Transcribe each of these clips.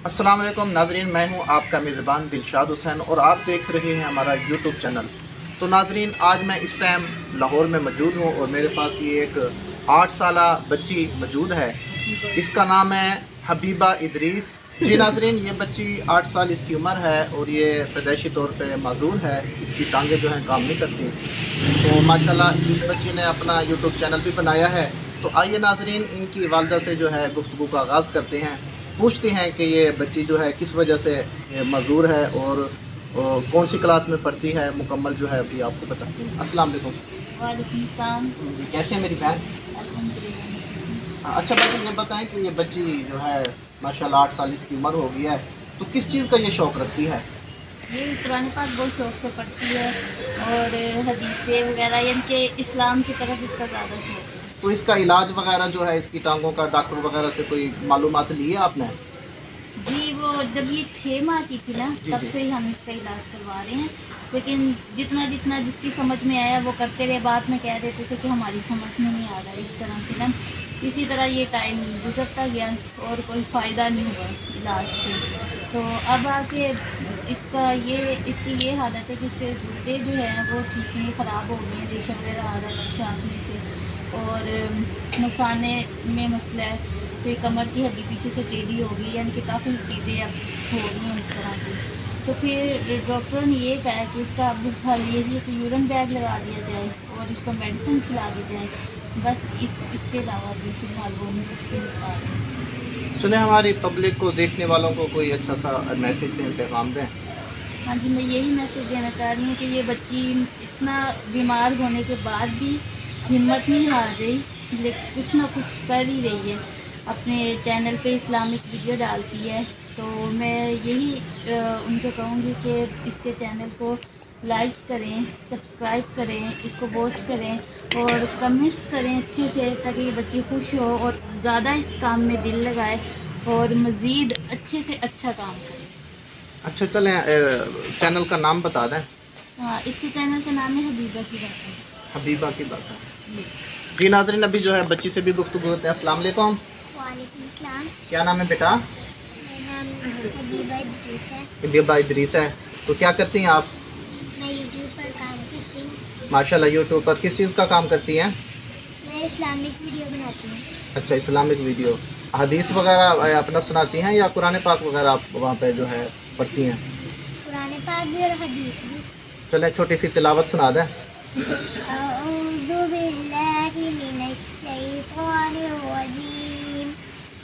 अस्सलाम वालेकुम नाजरीन, मैं हूं आपका मेज़बान दिलशाद हुसैन और आप देख रहे हैं हमारा यूट्यूब चैनल। तो नाजरीन, आज मैं इस टाइम लाहौर में मौजूद हूं और मेरे पास ये एक 8 साला बच्ची मौजूद है। इसका नाम है हबीबा इदरीस। जी नाजरीन, ये बच्ची 8 साल इसकी उम्र है और ये पैदाइशी तौर पे माजूर है। इसकी टांगें जो हैं काम नहीं करती। तो माशाल्लाह इस बच्ची ने अपना यूट्यूब चैनल भी बनाया है। तो आइए नाजरीन, इनकी वालदा से जो है गुफ्तगू का आगाज़ करते हैं, पूछते हैं कि ये बच्ची जो है किस वजह से मजूर है और कौन सी क्लास में पढ़ती है। मुकम्मल जो है अभी आपको बताते हैं। अस्सलाम वालेकुम। वालेकुम सलाम। कैसे हैं मेरी बहन? अल्हम्दुलिल्लाह। अच्छा बच्ची, ये बताएं कि ये बच्ची जो है माशाल्लाह 8 साल इसकी उम्र हो गई है, तो किस चीज़ का ये शौक़ रखती है? ये कुरान पाक बहुत शौक़ से पढ़ती है और हदीसें वगैरह, यानी कि इस्लाम की तरफ इसका ज़्यादा शौक़ है। तो इसका इलाज वगैरह जो है इसकी टांगों का डॉक्टर वगैरह से कोई मालूमात ली है आपने? जी, वो जब ये 6 माह की थी ना, जी, तब जी। से ही हम इसका इलाज करवा रहे हैं। लेकिन जितना जितना जिसकी समझ में आया वो करते रहे, बाद में कह देते थे कि हमारी समझ में नहीं आ रहा है, इस तरह से ना। इसी तरह ये टाइम गुजरता गया और कोई फ़ायदा नहीं हुआ इलाज से। तो अब आके इसकी ये हालत है कि इसके गुर्दे जो हैं वो ठीक नहीं, ख़राब हो गए हैं, रेशा वगैरह आ रहा है बच्चा आँखने से, और मसाने में मसला है। फिर कमर की हड्डी पीछे से टेढ़ी हो गई, यानी कि काफ़ी चीज़ें अब हो रही हैं इस तरह की। तो फिर डॉक्टर ने ये कहा कि इसका अब हल ये है कि यूरिन बैग लगा दिया जाए और इसको मेडिसिन खिला दी जाए। बस इसके अलावा भी फिलहाल वो नहीं कुछ भी नहीं पा रहे। चले हमारी पब्लिक को, देखने वालों को कोई अच्छा सा मैसेज दें, पैगाम दें। हाँ जी, मैं यही मैसेज देना चाह रही हूँ कि ये बच्ची इतना बीमार होने के बाद भी हिम्मत नहीं हार रही, लेकिन कुछ ना कुछ कर ही रही है। अपने चैनल पे इस्लामिक वीडियो डालती है। तो मैं यही उनको कहूँगी कि इसके चैनल को लाइक करें, सब्सक्राइब करें, इसको वॉच करें और कमेंट्स करें अच्छे से, ताकि ये बच्ची खुश हो और ज़्यादा इस काम में दिल लगाए और मज़ीद अच्छे से अच्छा काम करे। अच्छा चलें, चैनल का नाम बता दें। हाँ, इसके चैनल का नाम है हबीबा की बातें। हबीबा की बात है। जी नाज़रीन, अभी जो है बच्ची से भी गुफ्तगू होते हैं। अस्सलाम वालेकुम। वालेकुम सलाम। क्या नाम है बेटा? मेरा नाम हबीबा इदरीस है। हबीबा इदरीस है। तो क्या करती हैं आप? मैं यूट्यूब पर काम करती हूँ। माशाल्लाह, यूट्यूब पर किस चीज़ का काम करती हैं? मैं इस्लामिक वीडियो बनाती हूँ। अच्छा, इस्लामिक वीडियो। हदीस वगैरह अपना सुनाती हैं या कुरान पाक वगैरह आप वहाँ पे जो है पढ़ती हैं? कुरान पाक भी और हदीस भी। चलें छोटी सी तिलावत सुना दें। अऊज़ु बिल्लाहि मिनश शैतानिर रजीम।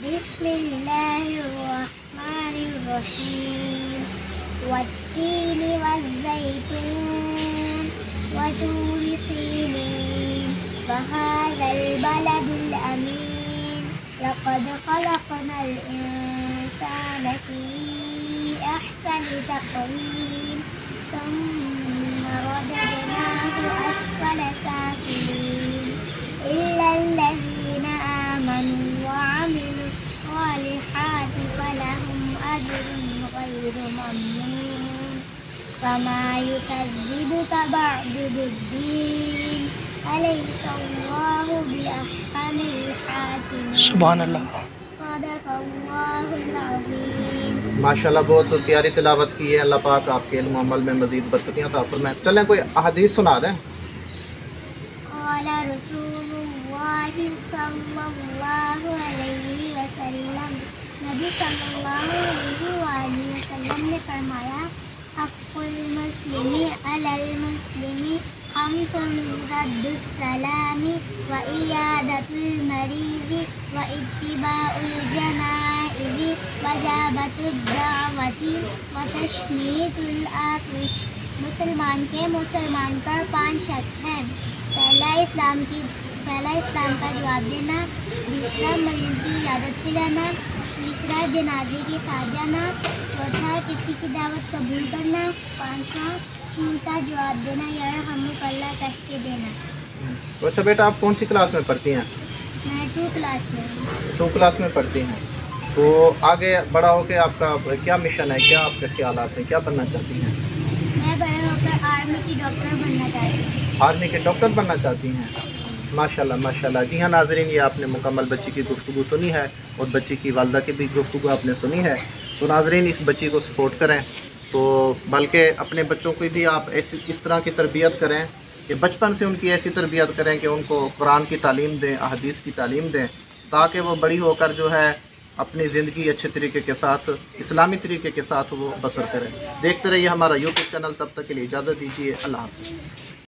बिस्मिल्लाहिर रहमानिर रहीम। वत्तीनि वज़्ज़ैतून वतूरि सीनीन वहाज़ल बलदिल अमीन। लक़द ख़लक़नल इंसान फ़ी अहसनि तक़वीम। थुम्मा रददनाहु अस्फ़ल साफ़िलीन। इल्लल्लज़ीना आमनू वअमिलुस्सॉलिहाति फ़लहुम अज्रुन ग़ैरु ममनून। फ़मा युकज़्ज़िबुक बअदु बिद्दीन। अलैहिस्सलाहु बिअहकमिल हाकिमीन। सुभान अल्लाह। सदक़ल्लाहुल अज़ीम। माशाल्लाह, बहुत प्यारी तिलावत की है। अल्लाह पाक आपके इल्म अमल में मज़ीद बरकतियाँ अता फरमाए। चलें कोई हदीस सुना दें। क़ाला रसूलुल्लाहि सल्लल्लाहु अलैहि वसल्लम। नबी सल्लल्लाहु अलैहि वसल्लम ने फरमाया, हक़्क़ुल मुस्लिमी अलल मुस्लिमी खम्सुन रद्दुस सलामी व इयादतुल मरीज़ि व इत्तिबाउल जनाइज़ि व इजाबतुद दावती व तशमीतुल आतिश। मुसलमान के मुसलमान पर 5 शर्त हैं। पहला इस्लाम का जवाब देना, दूसरा मरीज़ की इजाज़त दिलाना, तीसरा जनाजे के साथ जाना, चौथा किसी की दावत कबूल करना, पाँचवा छीन का जवाब देना या रहमुकल्लाह कह के देना। तो अच्छा बेटा, आप कौन सी क्लास में पढ़ती हैं? मैं 2 क्लास में हूँ। 2 क्लास में पढ़ती हैं। तो आगे बड़ा होकर आपका क्या मिशन है, क्या आपके ख्यालात हैं, क्या बनना चाहती हैं? मैं बड़े होकर आर्मी की डॉक्टर बनना चाहती हूँ। आर्मी के डॉक्टर बनना चाहती हैं। माशाल्लाह माशाल्लाह। जी हाँ नाज़रीन, ये आपने मुकम्मल बच्ची की गुफ्तगू सुनी है और बच्ची की वालदा की भी गुफ्तगू आपने सुनी है। تو ناظرین اس بچی کو سپورٹ کریں، تو بلکہ اپنے بچوں کو بھی آپ اس طرح کی تربیت کریں کہ بچپن سے ان کی ایسی تربیت کریں کہ ان کو قرآن کی تعلیم دیں، احادیث کی تعلیم دیں، تاکہ وہ بڑی ہو کر جو ہے اپنی زندگی اچھے طریقے کے ساتھ، اسلامی طریقے کے ساتھ وہ بسر کریں۔ دیکھتے رہیے ہمارا یوٹیوب چینل، تب تک کے لیے اجازت دیجیے، اللہ حافظ۔